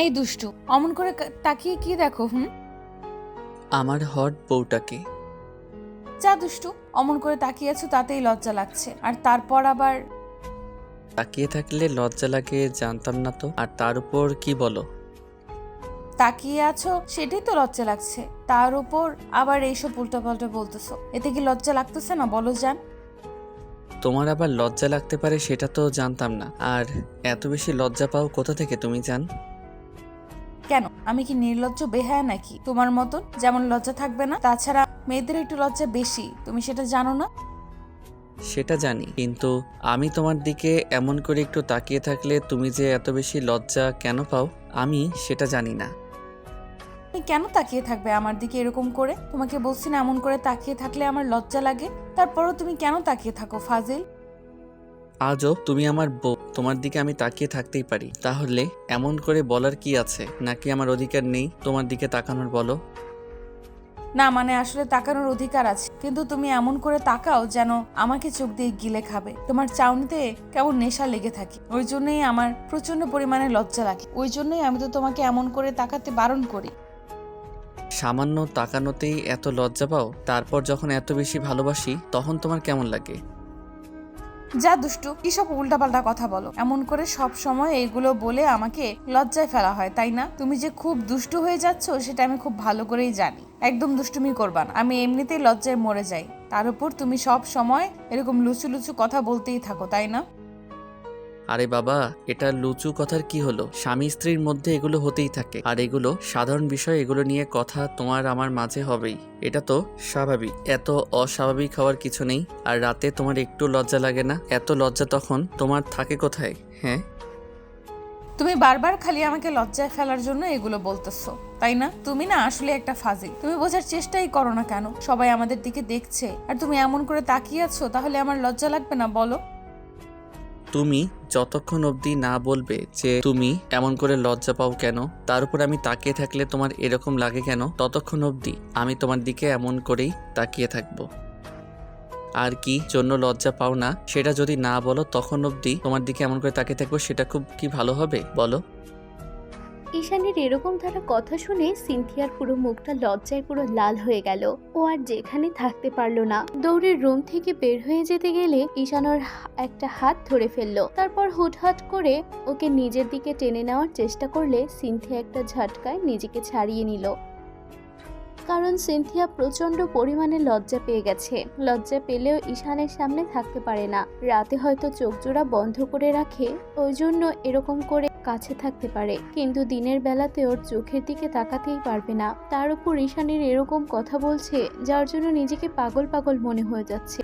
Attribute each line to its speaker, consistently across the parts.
Speaker 1: এই দুষ্টু, অমন করে তাকিয়ে কি দেখো?
Speaker 2: আমার হট বউটাকে।
Speaker 1: যা দুষ্টু, অমন করে তাকিয়ে আছো তাতেই লজ্জা লাগছে, আর তারপর আবার
Speaker 2: তাকিয়ে থাকলে লজ্জা লাগে জানতাম না তো, আর তার উপর কি বলো?
Speaker 1: তাকিয়ে আছো সেটাই তো লজ্জা লাগছে, তার উপর আবার এইসব উল্টোপাল্টা বলতেছো, এতে কি লজ্জা লাগতেছে না বলো জান?
Speaker 2: তোমার আবার লজ্জা লাগতে পারে সেটা তো জানতাম না। আর এত বেশি লজ্জা পাও কোথা থেকে তুমি জান?
Speaker 1: কেন, আমি কি নির্লজ্জ বেহায়া নাকি তোমার মতন? যেমন লজ্জা থাকবে না, তাছাড়া মেয়েদের একটু লজ্জা বেশি, তুমি সেটা জানো না?
Speaker 2: সেটা জানি, কিন্তু আমি তোমার দিকে এমন করে একটু তাকিয়ে থাকলে তুমি যে এত বেশি লজ্জা কেন পাও আমি সেটা জানি না।
Speaker 1: তুমি কেন তাকিয়ে থাকবে আমার দিকে এরকম করে? তোমাকে বলছি না এমন করে তাকিয়ে থাকলে আমার লজ্জা লাগে, তারপরও তুমি কেন তাকিয়ে থাকো ফাজিল?
Speaker 2: আজও তুমি আমার বউ, তোমার দিকে আমি তাকিয়ে থাকতেই পারি, তাহলে এমন করে বলার কি আছে? নাকি আমার অধিকার নেই তোমার দিকে তাকানোর বলো?
Speaker 1: না মানে আসলে তাকানোর অধিকার আছে, কিন্তু তুমি এমন করে তাকাও যেন আমাকে চোখ দিয়ে গিলে খাবে। তোমার চাউনিতে কেমন নেশা লেগে থাকে, ওই জন্যই আমার প্রচন্ড পরিমাণে লজ্জা লাগে, ওই জন্যই আমি তো তোমাকে এমন করে তাকাতে বারণ করি।
Speaker 2: সামান্য তাকানোতেই এত লজ্জা পাও, তারপর যখন এত বেশি ভালোবাসি তখন তোমার কেমন লাগে?
Speaker 1: যা দুষ্টু, কিসব উল্টাপাল্টা কথা বলো? এমন করে সব সময় এইগুলো বলে আমাকে লজ্জায় ফেলা হয় তাই না? তুমি যে খুব দুষ্টু হয়ে যাচ্ছ সেটা আমি খুব ভালো করেই জানি। একদম দুষ্টুমি করবা না, আমি এমনিতেই লজ্জায় মরে যাই, তার উপর তুমি সব সময় এরকম লুচু লুচু কথা বলতেই থাকো তাই না?
Speaker 2: আরে বাবা, এটা লুচু কথার কি হলো? স্বামী স্ত্রীর মধ্যে এগুলো হতেই থাকে, আর এগুলো সাধারণ বিষয়, এগুলো নিয়ে কথা তোমার আমার মাঝে হবেই, এটা তো স্বাভাবিক। এত অস্বাভাবিক হওয়ার কিছু নেই। আর রাতে তোমার একটু লজ্জা লাগে না? এত লজ্জা তখন তোমার থাকে কোথায়? হ্যাঁ,
Speaker 1: তুমি বারবার খালি আমাকে লজ্জায় ফেলার জন্য এগুলো বলতেছো তাই না? তুমি না আসলে একটা ফাজিল, তুমি বোঝার চেষ্টাই করো না কেন? সবাই আমাদের দিকে দেখছে আর তুমি এমন করে তাকিয়ে আছো, তাহলে আমার লজ্জা লাগবে না বলো?
Speaker 2: তুমি যতক্ষণ অবধি না বলবে যে তুমি এমন করে লজ্জা পাও কেন, তার উপর আমি তাকিয়ে থাকলে তোমার এরকম লাগে কেন, ততক্ষণ অবধি আমি তোমার দিকে এমন করেই তাকিয়ে থাকবো। আর কি জন্য লজ্জা পাও না সেটা যদি না বলো, তখন অবধি তোমার দিকে এমন করে তাকিয়ে থাকবো, সেটা খুব কি ভালো হবে বলো?
Speaker 3: ঈশানের এরকম ধারা কথা শুনে সিনথিয়ার পুরো মুখটা লজ্জায় পুরো লাল হয়ে গেল। ও আর যেখানে থাকতে পারলো না, দৌড়ে রুম থেকে বের হয়ে যেতে গেলে ঈশান ওর একটা হাত ধরে ফেললো। তারপর হুটহাট করে ওকে নিজের দিকে টেনে নেওয়ার চেষ্টা করলে সিনথিয়া একটা ঝটকায় নিজেকে ছাড়িয়ে নিল। কারণ সিনথিয়া প্রচন্ড পরিমাণে লজ্জা পেয়ে গেছে। লজ্জা পেলেও ঈশানের সামনে থাকতে পারে না। রাতে হয়তো চোখ জোড়া বন্ধ করে রাখে, ওই জন্য এরকম করে কাছে থাকতে পারে, কিন্তু দিনের বেলাতে ওর চোখের দিকে তাকাতেই পারবে না। তার উপর ঈশানের এরকম কথা বলছে, যার জন্য নিজেকে পাগল পাগল মনে হয়ে যাচ্ছে।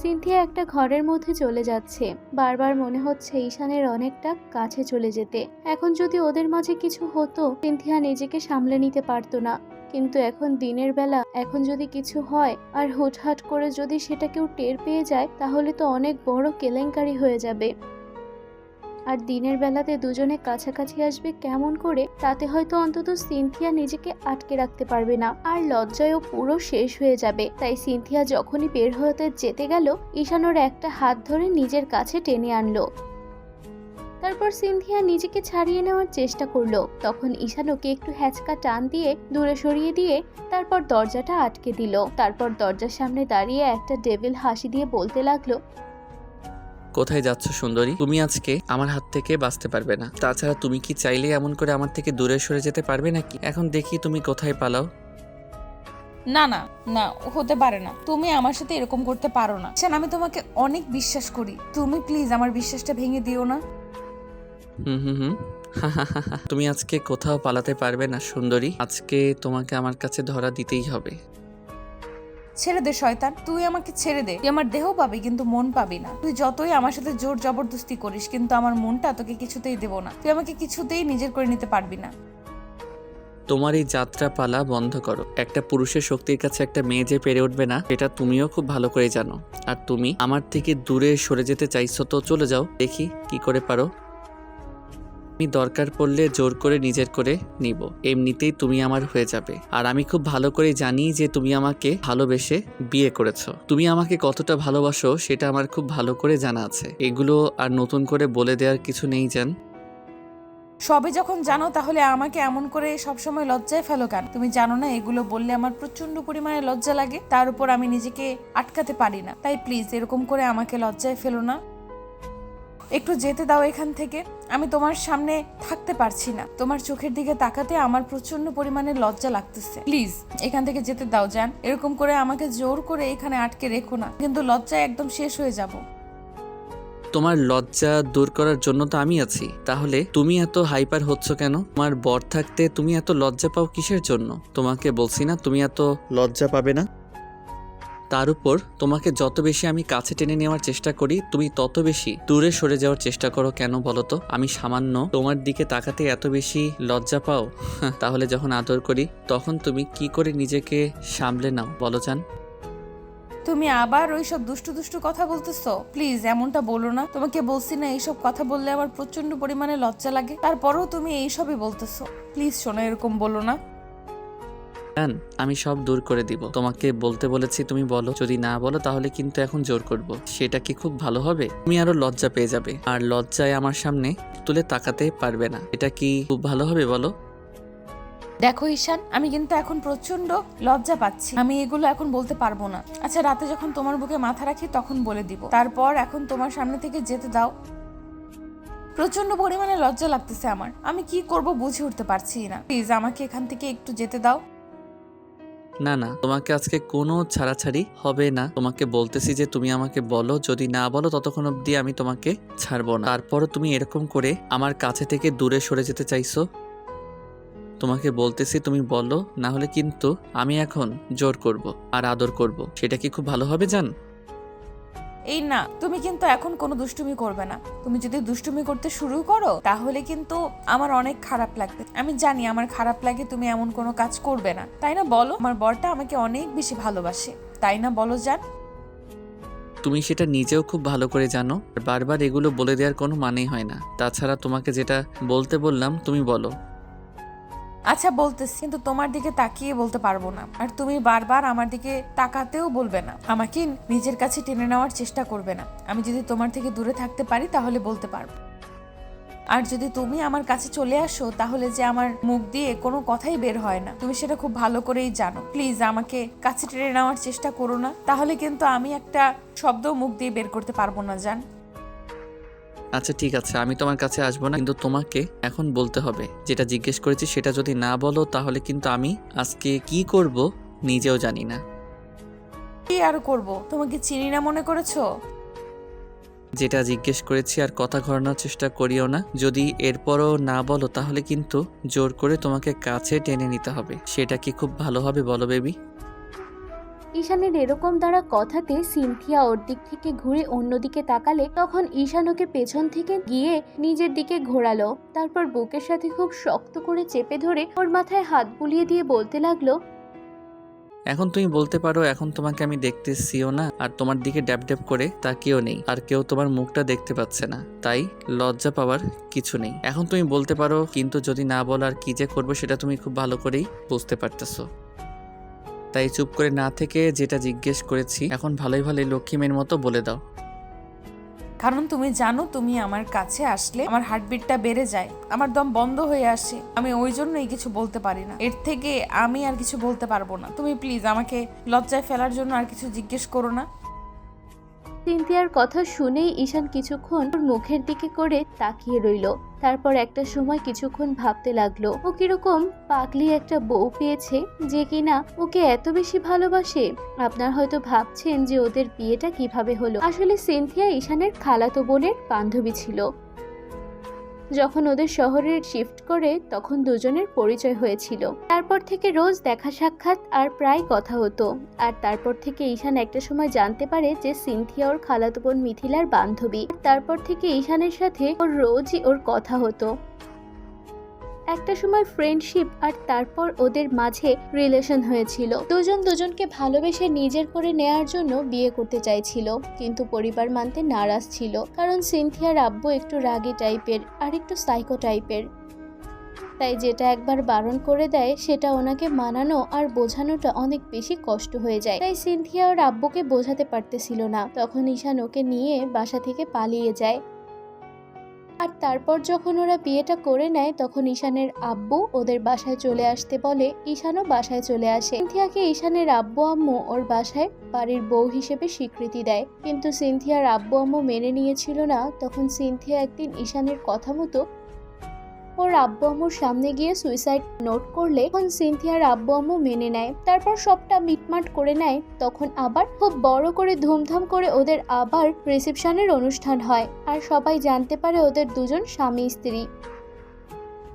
Speaker 3: সিনথিয়া একটা ঘরের মধ্যে চলে যাচ্ছে, বারবার মনে হচ্ছে ঈশানের অনেকটা কাছে চলে যেতে। এখন যদি ওদের মাঝে কিছু হতো, সিনথিয়া নিজেকে সামলে নিতে পারতো না। কিন্তু এখন দিনের বেলা, এখন যদি কিছু হয় আর হুটহাট করে যদি সেটা কেউ টের পেয়ে যায়, তাহলে তো অনেক বড় কেলেঙ্কারি হয়ে যাবে। আর দিনের বেলাতে দুজনে কাছাকাছি আসবে কেমন করে, তাতে হয়তো অন্তত সিনথিয়া নিজেকে আটকে রাখতে পারবে না, আর লজ্জায়ও পুরো শেষ হয়ে যাবে। তাই সিনথিয়া যখনই বের হতে যেতে গেল, ঈশান ওর একটা হাত ধরে নিজের কাছে টেনে আনলো। তারপর সিনথিয়া নিজেকে ছাড়িয়ে নেওয়ার চেষ্টা করলো, তখন ঈশান ওকে একটু হ্যাচকা টান দিয়ে দূরে সরিয়ে দিয়ে তারপর দরজাটা আটকে দিল। তারপর দরজার সামনে দাঁড়িয়ে একটা ডেভিল হাসি দিয়ে বলতে লাগলো,
Speaker 2: কোথায় যাচ্ছ সুন্দরী? তুমি আজকে আমার হাত থেকে বাঁচতে পারবে না। তাছাড়া তুমি কি চাইলে এমন করে আমার থেকে দূরে সরে যেতে পারবে নাকি? এখন দেখি তুমি কোথায় পালাও।
Speaker 1: না না না, হতে পারে না, তুমি আমার সাথে এরকম করতে পারো না। শান, আমি তোমাকে অনেক বিশ্বাস করি, তুমি প্লিজ আমার বিশ্বাসটা ভেঙে দিও না।
Speaker 2: হুম হুম হুম তুমি আজকে কোথাও পালাতে পারবে না সুন্দরী, আজকে তোমাকে আমার কাছে ধরা দিতেই হবে।
Speaker 1: ছেড়ে দে শয়তান, তুই আমাকে ছেড়ে দে। তুই আমার দেহ পাবি কিন্তু মন পাবি না। তুই যতই আমার সাথে জোর জবরদস্তি করিস, কিন্তু আমার মনটা তোকে কিছুতেই দেব না। তুই আমাকে কিছুতেই নিজের করে নিতে পারবি না।
Speaker 2: তোমার এই যাত্রা পালা বন্ধ করো। একটা পুরুষের শক্তির কাছে একটা মেয়ে যে পেরে উঠবে না, এটা তুমিও খুব ভালো করে জানো। আর তুমি আমার থেকে দূরে সরে যেতে চাইছো, তো চলে যাও, দেখি কি করে পারো। আমি দরকার পড়লে জোর করে নিজের করে নিব, এমনিতেই তুমি আমার হয়ে যাবে। আর আমি খুব ভালো করে জানি যে তুমি আমাকে ভালোবেসে বিয়ে করেছো। তুমি আমাকে কতটা ভালোবাসো সেটা আমার খুব ভালো করে জানা আছে, এগুলো আর নতুন করে বলে দেওয়ার কিছু নেই জান।
Speaker 1: সবে যখন জানো তাহলে আমাকে এমন করে সবসময় লজ্জায় ফেলো কেন? তুমি জানো না এগুলো বললে আমার প্রচন্ড পরিমাণে লজ্জা লাগে, তার উপর আমি নিজেকে আটকাতে পারি না। তাই প্লিজ এরকম করে আমাকে লজ্জায় ফেলো না, একটু যেতে দাও এখান থেকে। আমি তোমার সামনে থাকতে পারছি না, তোমার চোখের দিকে তাকাতে আমার প্রচন্ড পরিমাণে লজ্জা লাগতেছে। প্লিজ এখান থেকে যেতে দাও জান, এরকম করে আমাকে জোর করে এখানে আটকে রেখো না, কিন্তু লজ্জায় একদম শেষ হয়ে যাব।
Speaker 2: তোমার লজ্জা দূর করার জন্য তো আমি আছি, তাহলে তুমি এত হাইপার হচ্ছ কেন? তোমার বর থাকতে তুমি এত লজ্জা পাও কিসের জন্য? তোমাকে বলছি না তুমি এত লজ্জা পাবে না? তার উপর তোমাকে যত বেশি আমি কাছে টেনে নেওয়ার চেষ্টা করি তুমি তত বেশি দূরে সরে যাওয়ার চেষ্টা করো কেন বলো তো? আমি সামান্য তোমার দিকে তাকাতে এত বেশি লজ্জা পাও? তাহলে যখন আদর করি তখন তুমি কি করে নিজেকে সামলে নাও বলো জান?
Speaker 1: তুমি আবার ওইসব দুষ্টু দুষ্টু কথা বলতেছো? প্লিজ এমনটা বলো না। তোমাকে বলছি না এইসব কথা বললে আমার প্রচন্ড পরিমাণে লজ্জা লাগে, তারপরেও তুমি এইসবই বলতেছো। প্লিজ শোনো, এরকম বলো না।
Speaker 2: জান আমি সব দূর করে দিব, তোমাকে বলতে বলেছি তুমি বলো, যদি না বলো তাহলে কিন্তু এখন জোর করব। সেটা কি খুব ভালো হবে? তুমি আরো লজ্জা পেয়ে যাবে, আর লজ্জায় আমার সামনে তুলে তাকাতে পারবে না। এটা কি খুব ভালো হবে বলো?
Speaker 1: দেখো ঈশান, আমি কিন্তু এখন প্রচন্ড লজ্জা পাচ্ছি, আমি এগুলো এখন বলতে পারবো না। আচ্ছা রাতে যখন তোমার বুকে মাথা রাখি তখন বলে দিব, তারপর এখন তোমার সামনে থেকে যেতে দাও। প্রচন্ড পরিমাণে লজ্জা লাগতেছে আমার, আমি কি করব বুঝে উঠতে পারছি না। প্লিজ আমাকে এখান থেকে একটু যেতে দাও।
Speaker 2: না না, তোমাকে আজকে কোনো ছাড়াছাড়ি হবে না। তোমাকে বলতেছি যে তুমি আমাকে বলো, যদি না বলো ততক্ষণ অবধি আমি তোমাকে ছাড়বো না। তারপরও তুমি এরকম করে আমার কাছে থেকে দূরে সরে যেতে চাইছো। তোমাকে বলতেছি তুমি বলো, না হলে কিন্তু আমি এখন জোর করব আর আদর করব। সেটা কি খুব ভালো হবে জান?
Speaker 1: এই না, তুমি কিন্তু এখন কোনো দুষ্টুমি করবে না। তুমি যদি দুষ্টুমি করতে শুরু করো তাহলে কিন্তু আমার অনেক খারাপ লাগবে। আমি জানি আমার খারাপ লাগে, তুমি এমন কোনো কাজ করবে না, তাই না বলো? আমার বরটা আমাকে অনেক বেশি ভালোবাসে, তাই না বলো জান?
Speaker 2: তুমি সেটা নিজেও খুব ভালো করে জানো, আর বারবার এগুলো বলে দেওয়ার কোনো মানেই হয় না। তাছাড়া তোমাকে যেটা বলতে বললাম তুমি বলো।
Speaker 1: আচ্ছা বলতেছি, কিন্তু তোমার দিকে তাকিয়ে বলতে পারবো না, আর তুমি বারবার আমার দিকে তাকাতেও বলবে না, আমাকে নিজের কাছে টেনে নেওয়ার চেষ্টা করবে না। আমি যদি তোমার থেকে দূরে থাকতে পারি তাহলে বলতে পারবো, আর যদি তুমি আমার কাছে চলে আসো তাহলে যে আমার মুখ দিয়ে কোনো কথাই বের হয় না, তুমি সেটা খুব ভালো করেই জানো। প্লিজ আমাকে কাছে টেনে নেওয়ার চেষ্টা করো না, তাহলে কিন্তু আমি একটা শব্দ মুখ দিয়ে বের করতে পারবো না জান।
Speaker 2: আচ্ছা ঠিক আছে, আমি তোমার কাছে আসবো না, কিন্তু তোমাকে এখন বলতে হবে। যেটা জিজ্ঞেস করেছি সেটা যদি না বলো তাহলে কিন্তু আমি আজকে কি করব নিজেও জানি না।
Speaker 1: কি আর করব, তোমাকে চিনি না মনে করেছো?
Speaker 2: যেটা জিজ্ঞেস করেছি আর কথা ঘোরানোর চেষ্টা করিও না। যদি এরপরও না বলো তাহলে কিন্তু জোর করে তোমাকে কাছে টেনে নিতে হবে। সেটা কি খুব ভালো হবে বলো বেবি?
Speaker 3: ঈশানের এরকম দ্বারা কথাতে সিনথিয়া ওর দিক থেকে ঘুরে অন্যদিকে তাকালে তখন ঈশান ওকে পেছন থেকে গিয়ে নিজের দিকে ঘোরালো, তারপর বুকের সাথে খুব শক্ত করে চেপে ধরে ওর মাথায় হাত বুলিয়ে দিয়ে বলতে লাগলো,
Speaker 2: এখন তুমি বলতে পারো এখন তোমাকে আমি দেখতেছিও না, আর তোমার দিকে ড্যাব ড্যাব করে তাকিয়েও নেই, আর কেউ তোমার মুখটা দেখতে পাচ্ছে না, তাই লজ্জা পাওয়ার কিছু নেই। এখন তুমি বলতে পারো, কিন্তু যদি না বলো আর কি যে করবো সেটা তুমি খুব ভালো করেই বুঝতে পারতেছো। তাই চুপ করে না থেকে যেটা জিজ্ঞেস করেছি এখন ভালোই ভালোই লক্ষ্মী মেয়ের মতো বলে দাও।
Speaker 1: কারণ তুমি জানো তুমি আমার কাছে আসলে আমার হার্টবিটটা বেড়ে যায়, আমার দম বন্ধ হয়ে আসে, আমি ওই জন্যই কিছু বলতে পারি না। এর থেকে আমি আর কিছু বলতে পারবো না। তুমি প্লিজ আমাকে লজ্জায় ফেলার জন্য আর কিছু জিজ্ঞেস করো না।
Speaker 3: সিনথিয়ার কথা শুনেই ঈশান কিছুক্ষণ ওর মুখের দিকে করে তাকিয়ে রইল, তারপর একটা সময় কিছুক্ষণ ভাবতে লাগলো ও কিরকম পাগলি একটা বউ পেয়েছে যে কিনা ওকে এত বেশি ভালোবাসে। আপনার হয়তো ভাবছেন যে ওদের বিয়েটা কিভাবে হলো। আসলে সিনথিয়া ঈশানের খালাতো বোনের বান্ধবী ছিল। যখন ওদের শহরে শিফট করে তখন দুজনের পরিচয় হয়েছিল, তারপর থেকে রোজ দেখা সাক্ষাৎ আর প্রায় কথা হতো। আর তারপর থেকে ঈশান একটা সময় জানতে পারে যে সিনথিয়া ওর খালাতো বোন মিথিলার বান্ধবী। তারপর থেকে ঈশানের সাথে ওর রোজই ওর কথা হতো। একটা সময় ফ্রেন্ডশিপ আর তারপর ওদের মাঝে রিলেশন হয়েছিল। দুজন দুজনকে ভালোবেসে নিজের করে নেয়ার জন্য বিয়ে করতে চাইছিল, কিন্তু পরিবার মানতে নারাজ ছিল, কারণ সিনথিয়ার আব্বু একটু রাগী টাইপের আর একটু সাইকো টাইপের। তাই যেটা একবার বারণ করে দেয় সেটা ওনাকে মানানো আর বোঝানোটা অনেক বেশি কষ্ট হয়ে যায়। তাই সিনথিয়া ওর আব্বুকে বোঝাতে পারতেছিল না। তখন ঈশান ওকে নিয়ে বাসা থেকে পালিয়ে যায়। আর তারপর যখন ওরা বিয়েটা করে নেয় তখন ঈশানের আব্বু ওদের বাসায় চলে আসতে বলে, ঈশানও বাসায় চলে আসে। সিনথিয়াকে ঈশানের আব্বু আম্মু ওর বাসায় বাড়ির বউ হিসেবে স্বীকৃতি দেয়, কিন্তু সিনথিয়ার আব্বু আম্মু মেনে নিয়েছিল না। তখন সিনথিয়া একদিন ঈশানের কথা মতো ওর আব্বু আম্মুর সামনে গিয়ে সুইসাইড নোট করলে তখন সিনথিয়ার আব্বু আম্মু মেনে নেয়। তারপর সবটা মিটমাট করে নেয়। তখন আবার খুব বড় করে ধুমধাম করে ওদের আবার রিসেপশনের অনুষ্ঠান হয়, আর সবাই জানতে পারে ওদের দুজন স্বামী স্ত্রী।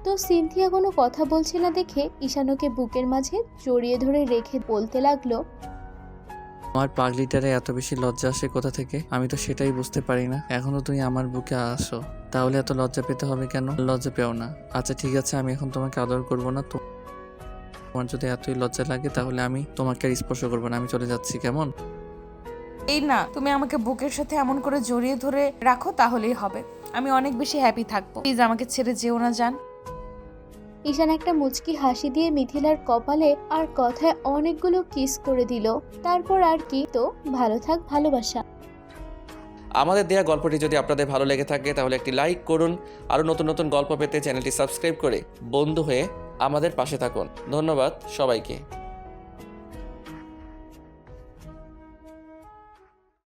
Speaker 3: তো সিনথিয়া কোনো কথা বলছে না দেখে ঈশানকে বুকের মাঝে জড়িয়ে ধরে রেখে বলতে লাগলো,
Speaker 2: আমার পাগলিটারে এত বেশি লজ্জা আসে কোথা থেকে, আমি তো সেটাই বুঝতে পারি না। এখনো তুমি আমার বুকে আসো, তাহলে এত লজ্জা পেতে হবে কেন? লজ্জা পেও না। আচ্ছা ঠিক আছে, আমি এখন তোমাকে আদর করবো না। তোমার যদি এতই লজ্জা লাগে তাহলে আমি তোমাকে আর স্পর্শ করবো না, আমি চলে যাচ্ছি, কেমন?
Speaker 1: এই না, তুমি আমাকে বুকের সাথে এমন করে জড়িয়ে ধরে রাখো, তাহলেই হবে। আমি অনেক বেশি হ্যাপি থাকবো। প্লিজ আমাকে ছেড়ে যেও না জান।
Speaker 3: ঈশান একটা মুচকি হাসি দিয়ে মিথিলার কপালে আর কথায় অনেকগুলো কিস করে দিল। তারপর আর কি, তো ভালো থাক ভালোবাসা।
Speaker 4: আমাদের দেয়া গল্পটি যদি আপনাদের ভালো লেগে থাকে তাহলে একটি লাইক করুন। আরও নতুন নতুন গল্প পেতে চ্যানেলটি সাবস্ক্রাইব করে বন্ধু হয়ে আমাদের পাশে থাকুন। ধন্যবাদ সবাইকে।